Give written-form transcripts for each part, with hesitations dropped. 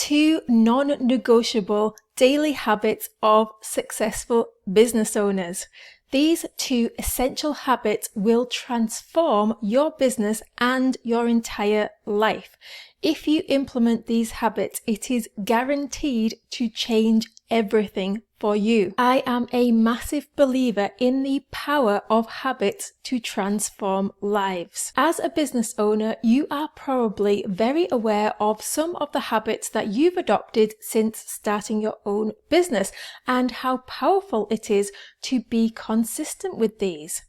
2 non-negotiable daily habits of successful business owners. These 2 essential habits will transform your business and your entire life. If you implement these habits, it is guaranteed to change everything for you. I am a massive believer in the power of habits to transform lives. As a business owner, you are probably very aware of some of the habits that you've adopted since starting your own business and how powerful it is to be consistent with these.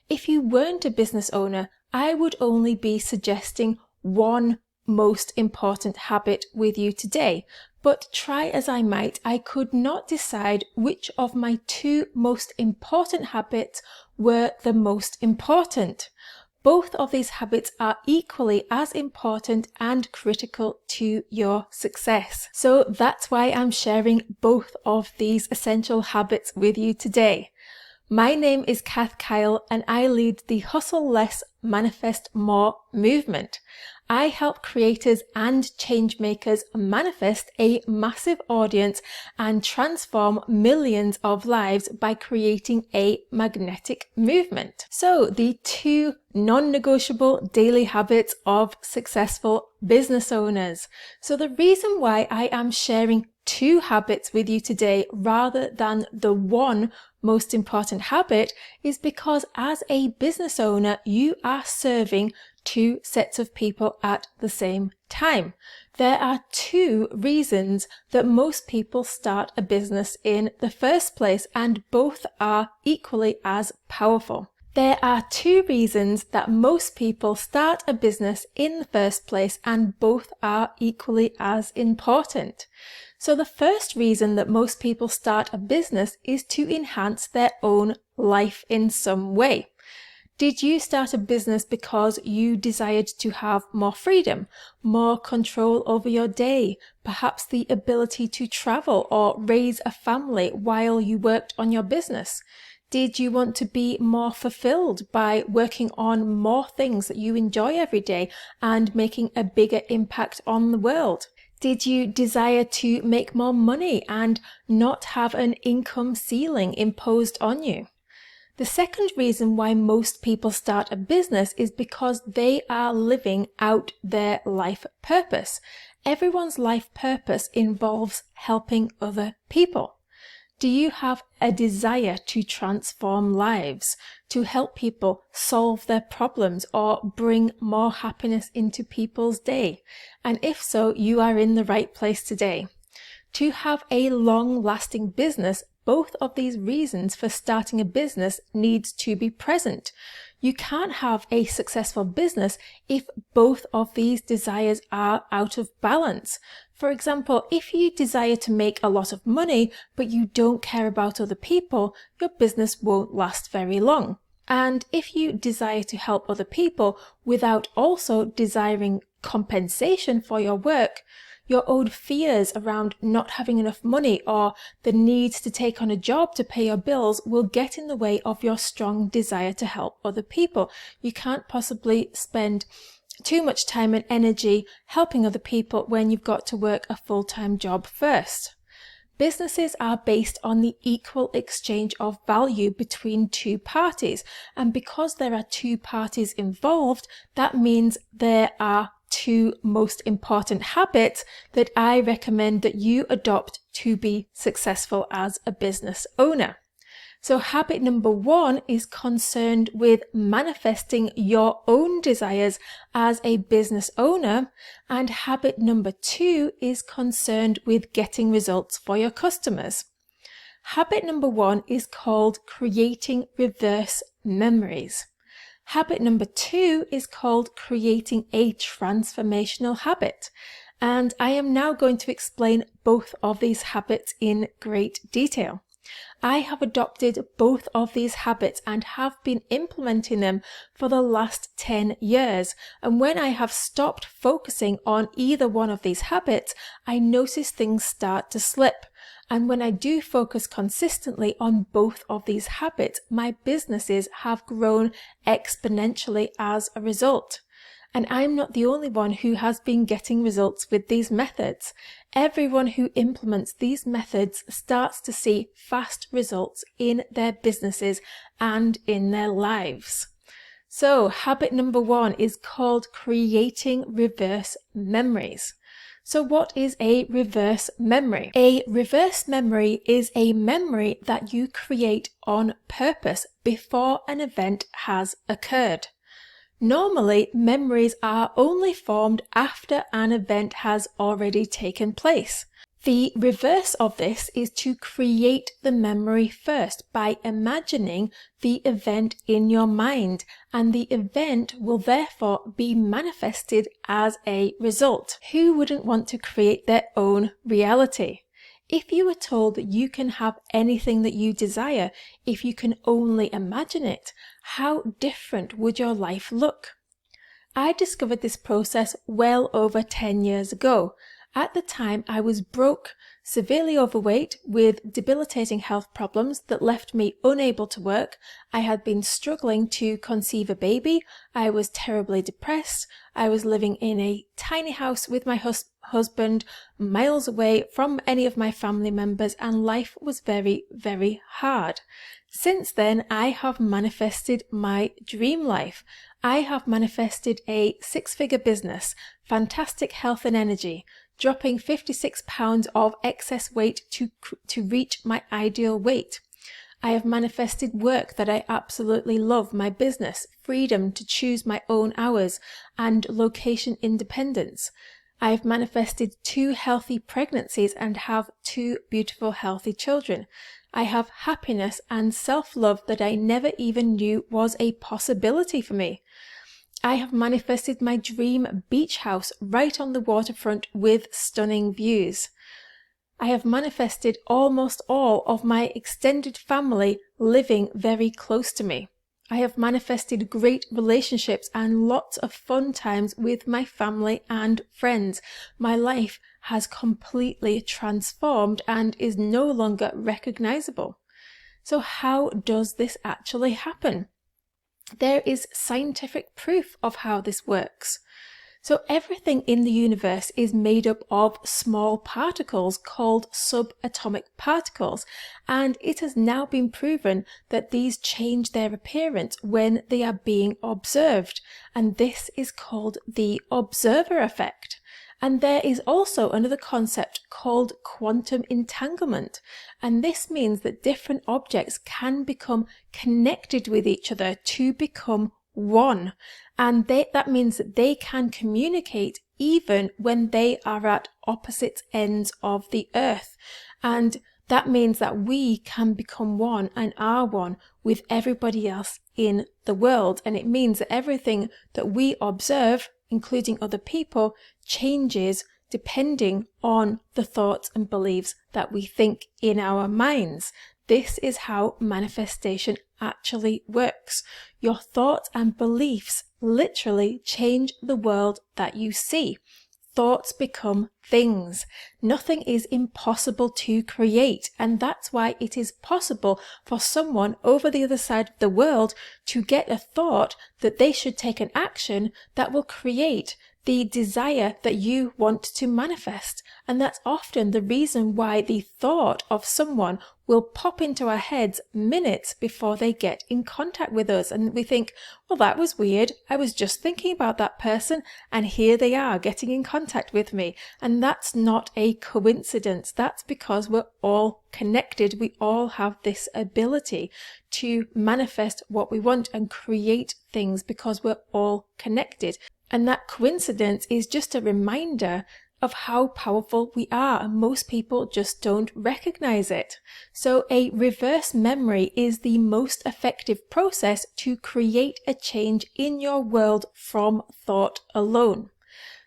If you weren't a business owner, I would only be suggesting one most important habit with you today, but try as I might, I could not decide which of my 2 most important habits were the most important. Both of these habits are equally as important and critical to your success. So that's why I'm sharing both of these essential habits with you today. My name is Kath Kyle and I lead the Hustle Less, Manifest More movement. I help creators and change makers manifest a massive audience and transform millions of lives by creating a magnetic movement. So the 2 non-negotiable daily habits of successful business owners. So the reason why I am sharing 2 habits with you today rather than the one most important habit is because as a business owner, you are serving 2 sets of people at the same time. There are 2 reasons that most people start a business in the first place, and both are equally as powerful. There are 2 reasons that most people start a business in the first place, and both are equally as important. So the first reason that most people start a business is to enhance their own life in some way. Did you start a business because you desired to have more freedom, more control over your day, perhaps the ability to travel or raise a family while you worked on your business? Did you want to be more fulfilled by working on more things that you enjoy every day and making a bigger impact on the world? Did you desire to make more money and not have an income ceiling imposed on you? The second reason why most people start a business is because they are living out their life purpose. Everyone's life purpose involves helping other people. Do you have a desire to transform lives, to help people solve their problems or bring more happiness into people's day? And if so, you are in the right place today. To have a long-lasting business, both of these reasons for starting a business needs to be present. You can't have a successful business if both of these desires are out of balance. For example, if you desire to make a lot of money, but you don't care about other people, your business won't last very long. And if you desire to help other people without also desiring compensation for your work, your own fears around not having enough money or the need to take on a job to pay your bills will get in the way of your strong desire to help other people. You can't possibly spend too much time and energy helping other people when you've got to work a full-time job first. Businesses are based on the equal exchange of value between 2 parties, and because there are 2 parties involved, that means there are 2 most important habits that I recommend that you adopt to be successful as a business owner. So habit number 1 is concerned with manifesting your own desires as a business owner, and habit number 2 is concerned with getting results for your customers. Habit number 1 is called creating reverse memories. Habit number 2 is called creating a transformational habit. And I am now going to explain both of these habits in great detail. I have adopted both of these habits and have been implementing them for the last 10 years. And when I have stopped focusing on either one of these habits, I notice things start to slip. And when I do focus consistently on both of these habits, my businesses have grown exponentially as a result. And I'm not the only one who has been getting results with these methods. Everyone who implements these methods starts to see fast results in their businesses and in their lives. So habit number 1 is called creating reverse memories. So what is a reverse memory? A reverse memory is a memory that you create on purpose before an event has occurred. Normally, memories are only formed after an event has already taken place. The reverse of this is to create the memory first by imagining the event in your mind, and the event will therefore be manifested as a result. Who wouldn't want to create their own reality? If you were told that you can have anything that you desire if you can only imagine it, how different would your life look? I discovered this process well over 10 years ago. At the time, I was broke, severely overweight, with debilitating health problems that left me unable to work. I had been struggling to conceive a baby. I was terribly depressed. I was living in a tiny house with my husband, miles away from any of my family members, and life was very, very hard. Since then, I have manifested my dream life. I have manifested a 6-figure business, fantastic health and energy, dropping 56 pounds of excess weight to reach my ideal weight. I have manifested work that I absolutely love, my business, freedom to choose my own hours, and location independence. I have manifested 2 healthy pregnancies and have 2 beautiful, healthy children. I have happiness and self-love that I never even knew was a possibility for me. I have manifested my dream beach house right on the waterfront with stunning views. I have manifested almost all of my extended family living very close to me. I have manifested great relationships and lots of fun times with my family and friends. My life has completely transformed and is no longer recognizable. So how does this actually happen? There is scientific proof of how this works. So everything in the universe is made up of small particles called subatomic particles, and it has now been proven that these change their appearance when they are being observed, and this is called the observer effect. And there is also another concept called quantum entanglement, and this means that different objects can become connected with each other to become one, and that means that they can communicate even when they are at opposite ends of the earth, and that means that we can become one and are one with everybody else in the world. And it means that everything that we observe, including other people, changes depending on the thoughts and beliefs that we think in our minds. This is how manifestation actually works. Your thoughts and beliefs literally change the world that you see. Thoughts become things. Nothing is impossible to create, and that's why it is possible for someone over the other side of the world to get a thought that they should take an action that will create the desire that you want to manifest. And that's often the reason why the thought of someone will pop into our heads minutes before they get in contact with us. And we think, well, that was weird. I was just thinking about that person and here they are getting in contact with me. And that's not a coincidence. That's because we're all connected. We all have this ability to manifest what we want and create things because we're all connected. And that coincidence is just a reminder of how powerful we are, and most people just don't recognize it. So a reverse memory is the most effective process to create a change in your world from thought alone.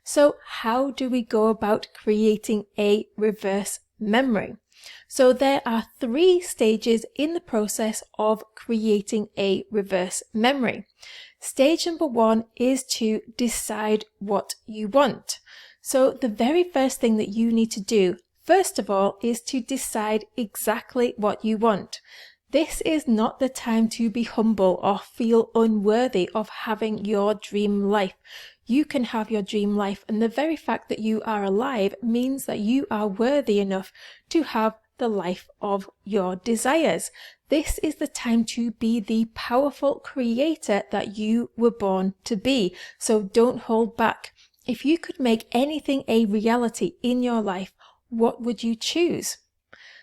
So how do we go about creating a reverse memory? So there are 3 stages in the process of creating a reverse memory. Stage number 1 is to decide what you want. So the very first thing that you need to do, first of all, is to decide exactly what you want. This is not the time to be humble or feel unworthy of having your dream life. You can have your dream life, and the very fact that you are alive means that you are worthy enough to have the life of your desires. This is the time to be the powerful creator that you were born to be. So don't hold back. If you could make anything a reality in your life, what would you choose?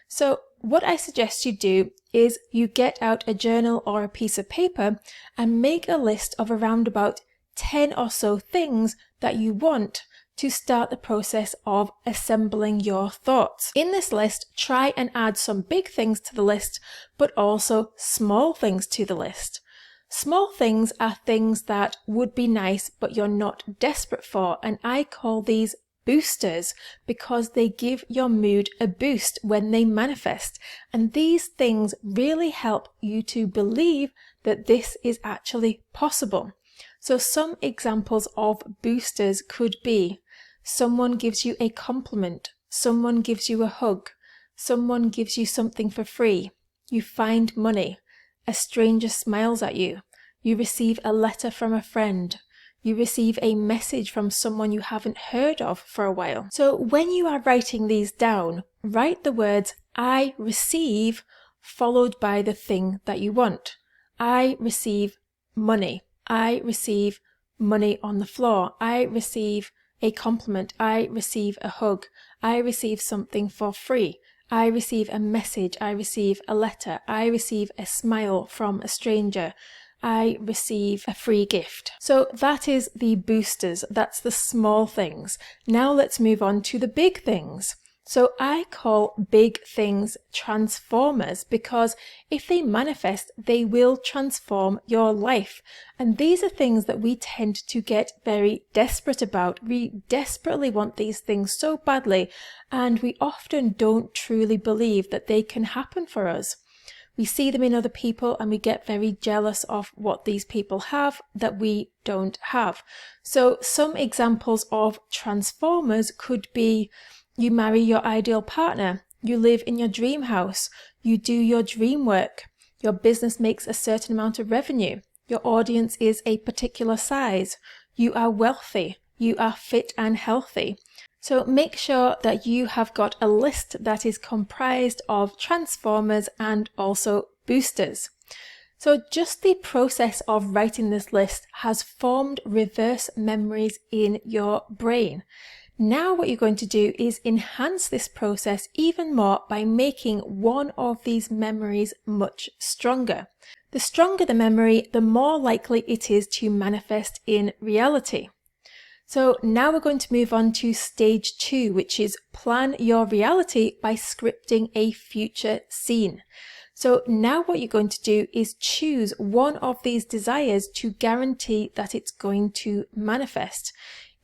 So what I suggest you do is you get out a journal or a piece of paper and make a list of around about 10 or so things that you want to start the process of assembling your thoughts. In this list, try and add some big things to the list, but also small things to the list. Small things are things that would be nice, but you're not desperate for, and I call these boosters because they give your mood a boost when they manifest. And these things really help you to believe that this is actually possible. So some examples of boosters could be: someone gives you a compliment, someone gives you a hug, someone gives you something for free, you find money, a stranger smiles at you, you receive a letter from a friend, you receive a message from someone you haven't heard of for a while. So when you are writing these down, write the words "I receive" followed by the thing that you want. I receive money. I receive money on the floor. I receive a compliment. I receive a hug. I receive something for free. I receive a message. I receive a letter. I receive a smile from a stranger. I receive a free gift. So that is the boosters. That's the small things. Now let's move on to the big things. So I call big things transformers because if they manifest, they will transform your life. And these are things that we tend to get very desperate about. We desperately want these things so badly, and we often don't truly believe that they can happen for us. We see them in other people and we get very jealous of what these people have that we don't have. So some examples of transformers could be: you marry your ideal partner, you live in your dream house, you do your dream work, your business makes a certain amount of revenue, your audience is a particular size, you are wealthy, you are fit and healthy. So make sure that you have got a list that is comprised of transformers and also boosters. So just the process of writing this list has formed reverse memories in your brain. Now what you're going to do is enhance this process even more by making one of these memories much stronger. The stronger the memory, the more likely it is to manifest in reality. So now we're going to move on to stage 2, which is plan your reality by scripting a future scene. So now what you're going to do is choose one of these desires to guarantee that it's going to manifest.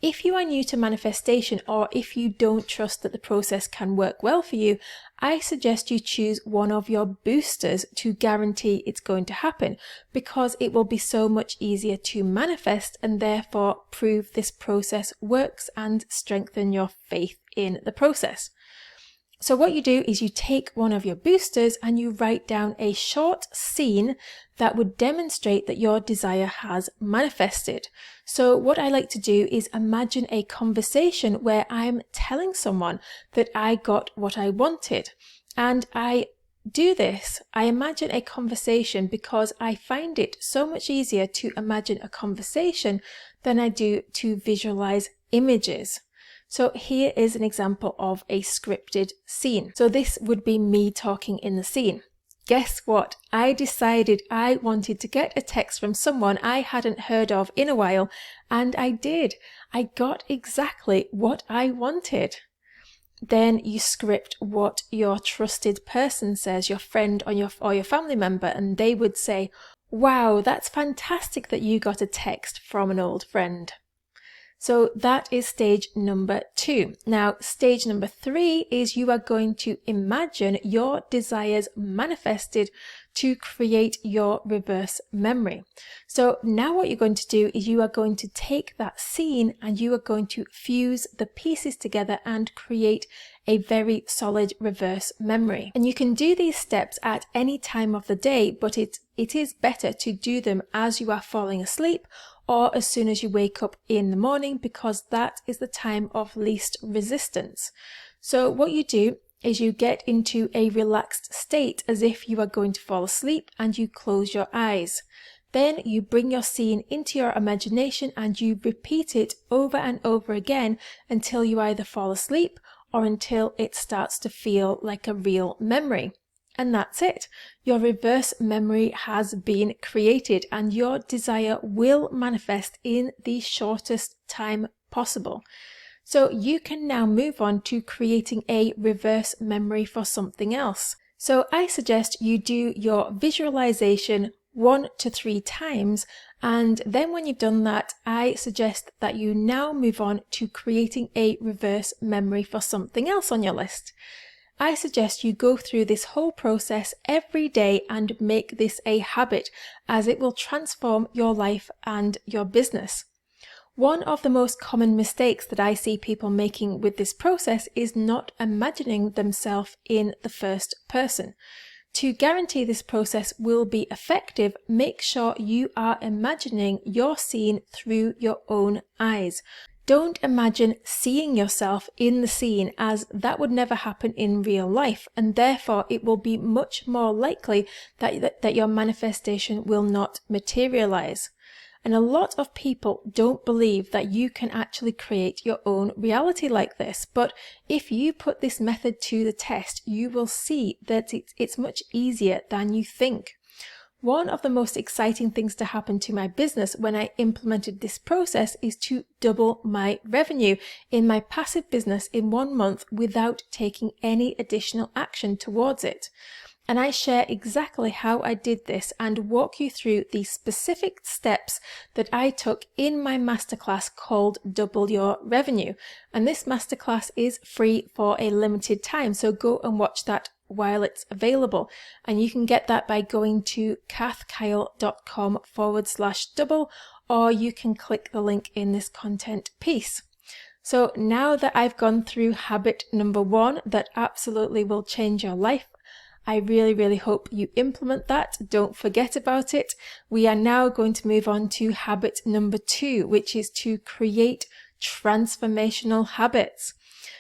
If you are new to manifestation, or if you don't trust that the process can work well for you, I suggest you choose one of your boosters to guarantee it's going to happen, because it will be so much easier to manifest and therefore prove this process works and strengthen your faith in the process. So what you do is you take one of your boosters and you write down a short scene that would demonstrate that your desire has manifested. So what I like to do is imagine a conversation where I'm telling someone that I got what I wanted. And I do this, I imagine a conversation because I find it so much easier to imagine a conversation than I do to visualize images. So here is an example of a scripted scene. So this would be me talking in the scene. Guess what? I decided I wanted to get a text from someone I hadn't heard of in a while, and I did. I got exactly what I wanted. Then you script what your trusted person says, your friend or your family member, and they would say, "Wow, that's fantastic that you got a text from an old friend." So that is stage number 2. Now, stage number 3 is you are going to imagine your desires manifested to create your reverse memory. So now what you're going to do is you are going to take that scene and you are going to fuse the pieces together and create a very solid reverse memory. And you can do these steps at any time of the day, but it is better to do them as you are falling asleep or as soon as you wake up in the morning, because that is the time of least resistance. So what you do is you get into a relaxed state as if you are going to fall asleep and you close your eyes. Then you bring your scene into your imagination and you repeat it over and over again until you either fall asleep or until it starts to feel like a real memory. And that's it. Your reverse memory has been created and your desire will manifest in the shortest time possible. So you can now move on to creating a reverse memory for something else. So I suggest you do your visualization 1 to 3 times, and then when you've done that, I suggest that you now move on to creating a reverse memory for something else on your list. I suggest you go through this whole process every day and make this a habit, as it will transform your life and your business. One of the most common mistakes that I see people making with this process is not imagining themselves in the first person. To guarantee this process will be effective, make sure you are imagining your scene through your own eyes. Don't imagine seeing yourself in the scene, as that would never happen in real life, and therefore it will be much more likely that your manifestation will not materialize. And a lot of people don't believe that you can actually create your own reality like this. But if you put this method to the test, you will see that it's much easier than you think. One of the most exciting things to happen to my business when I implemented this process is to double my revenue in my passive business in 1 month without taking any additional action towards it. And I share exactly how I did this and walk you through the specific steps that I took in my masterclass called Double Your Revenue. And this masterclass is free for a limited time, so go and watch that while it's available. And you can get that by going to kathkyle.com/double, or you can click the link in this content piece. So now that I've gone through habit number 1 that absolutely will change your life, I really hope you implement that. Don't forget about it. We are now going to move on to habit number 2, which is to create transformational habits.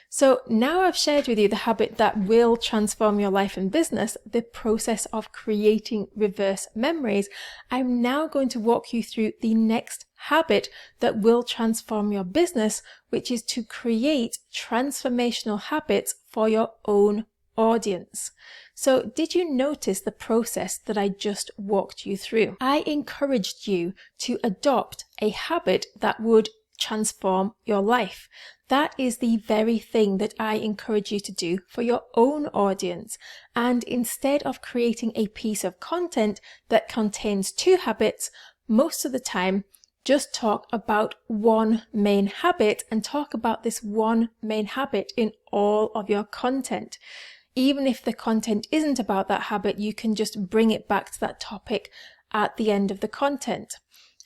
So now I've shared with you the habit that will transform your life and business, the process of creating reverse memories. I'm now going to walk you through the next habit that will transform your business, which is to create transformational habits for your own audience. So did you notice the process that I just walked you through? I encouraged you to adopt a habit that would transform your life. That is the very thing that I encourage you to do for your own audience. And instead of creating a piece of content that contains 2 habits, most of the time, just talk about one main habit and talk about this one main habit in all of your content. Even if the content isn't about that habit, you can just bring it back to that topic at the end of the content.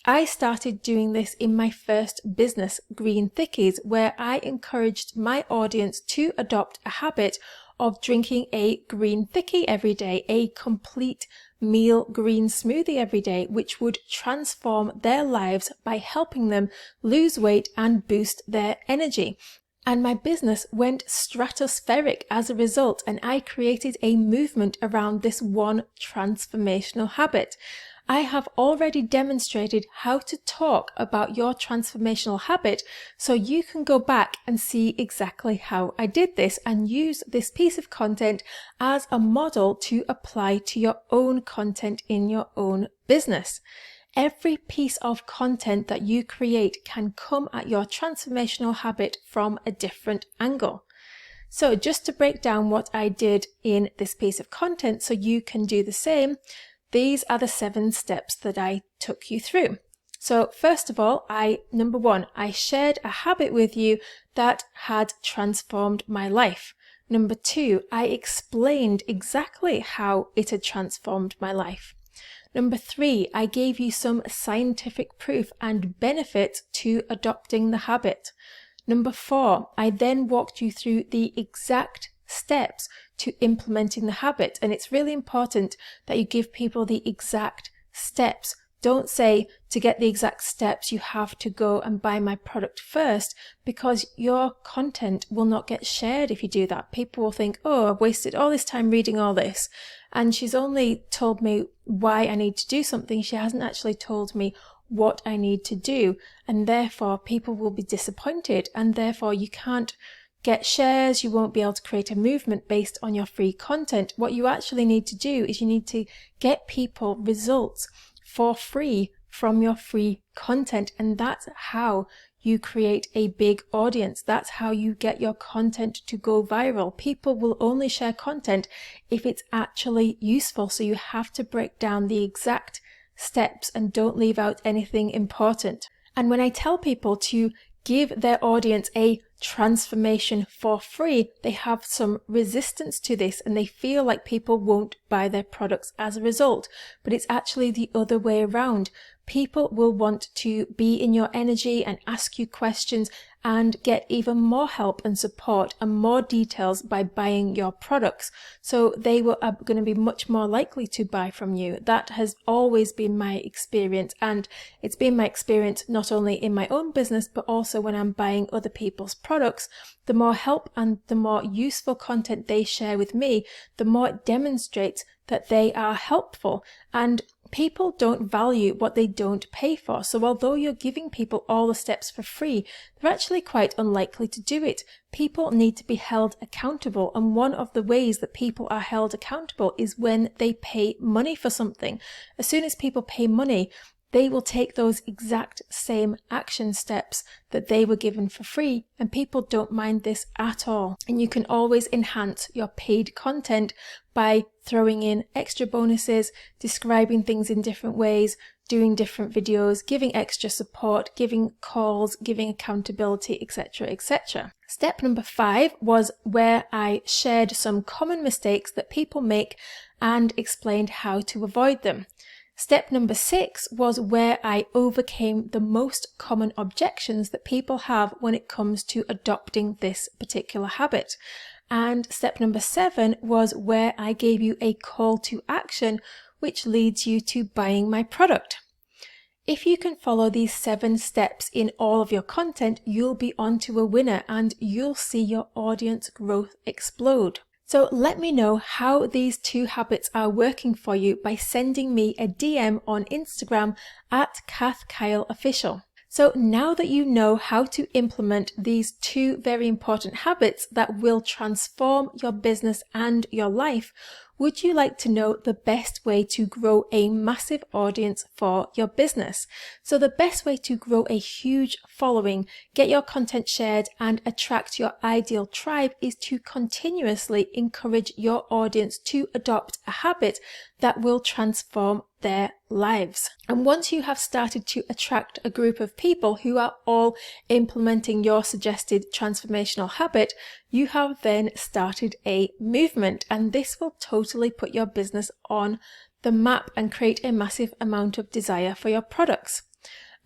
I started doing this in my first business, Green Thickies, where I encouraged my audience to adopt a habit of drinking a green thickie every day, a complete meal green smoothie every day, which would transform their lives by helping them lose weight and boost their energy. And my business went stratospheric as a result, and I created a movement around this one transformational habit. I have already demonstrated how to talk about your transformational habit, so you can go back and see exactly how I did this and use this piece of content as a model to apply to your own content in your own business. Every piece of content that you create can come at your transformational habit from a different angle. So just to break down what I did in this piece of content so you can do the same, these are the 7 steps that I took you through. So first of all, number one, I shared a habit with you that had transformed my life. Number two, I explained exactly how it had transformed my life. Number three, I gave you some scientific proof and benefit to adopting the habit. Number four, I then walked you through the exact steps to implementing the habit. And it's really important that you give people the exact steps. Don't say, to get the exact steps, you have to go and buy my product first, because your content will not get shared if you do that. People will think, oh, I've wasted all this time reading all this, and she's only told me why I need to do something. She hasn't actually told me what I need to do, and therefore people will be disappointed, and therefore you can't get shares, you won't be able to create a movement based on your free content. What you actually need to do is you need to get people results for free from your free content, and that's how you create a big audience. That's how you get your content to go viral. People will only share content if it's actually useful, so you have to break down the exact steps and don't leave out anything important. And when I tell people to give their audience a transformation for free, they have some resistance to this and they feel like people won't buy their products as a result. But it's actually the other way around. People will want to be in your energy and ask you questions and get even more help and support and more details by buying your products. So they are going to be much more likely to buy from you. That has always been my experience, and it's been my experience not only in my own business but also when I'm buying other people's products. The more help and the more useful content they share with me, the more it demonstrates that they are helpful. And people don't value what they don't pay for. So although you're giving people all the steps for free, they're actually quite unlikely to do it. People need to be held accountable, and one of the ways that people are held accountable is when they pay money for something. As soon as people pay money, they will take those exact same action steps that they were given for free, and people don't mind this at all. And you can always enhance your paid content by throwing in extra bonuses, describing things in different ways, doing different videos, giving extra support, giving calls, giving accountability, etc., etc. Step number 5 was where I shared some common mistakes that people make and explained how to avoid them. Step number 6 was where I overcame the most common objections that people have when it comes to adopting this particular habit. And step number 7 was where I gave you a call to action, which leads you to buying my product. If you can follow these 7 steps in all of your content, you'll be onto a winner and you'll see your audience growth explode. So let me know how these 2 habits are working for you by sending me a DM on Instagram at KathKyleOfficial. So now that you know how to implement these 2 very important habits that will transform your business and your life, would you like to know the best way to grow a massive audience for your business? So the best way to grow a huge following, get your content shared, and attract your ideal tribe is to continuously encourage your audience to adopt a habit that will transform their lives. And once you have started to attract a group of people who are all implementing your suggested transformational habit, you have then started a movement, and this will totally put your business on the map and create a massive amount of desire for your products.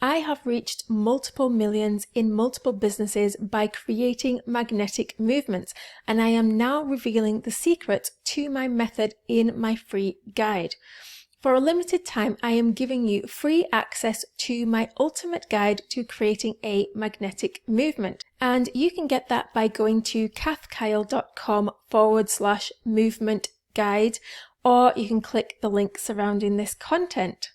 I have reached multiple millions in multiple businesses by creating magnetic movements, and I am now revealing the secret to my method in my free guide. For a limited time, I am giving you free access to my ultimate guide to creating a magnetic movement. And you can get that by going to kathkyle.com/movement guide, or you can click the link surrounding this content.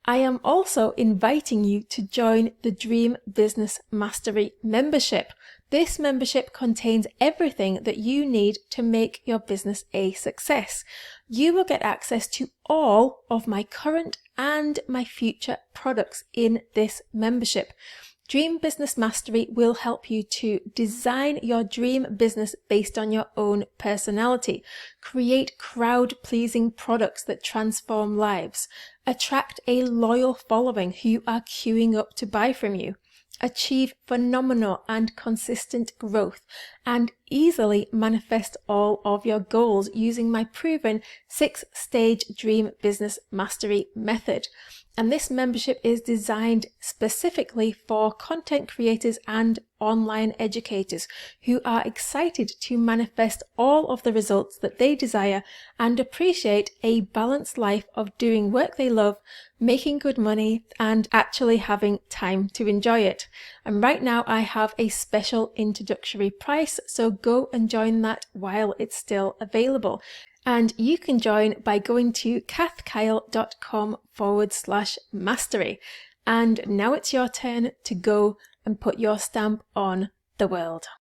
I am also inviting you to join the Dream Business Mastery membership. This membership contains everything that you need to make your business a success. You will get access to all of my current and my future products in this membership. Dream Business Mastery will help you to design your dream business based on your own personality, create crowd-pleasing products that transform lives, attract a loyal following who are queuing up to buy from you, achieve phenomenal and consistent growth, and easily manifest all of your goals using my proven 6-stage Dream Business Mastery method. And this membership is designed specifically for content creators and online educators who are excited to manifest all of the results that they desire and appreciate a balanced life of doing work they love, making good money, and actually having time to enjoy it. And right now I have a special introductory price, so go and join that while it's still available. And you can join by going to kathkyle.com/mastery. And now it's your turn to go and put your stamp on the world.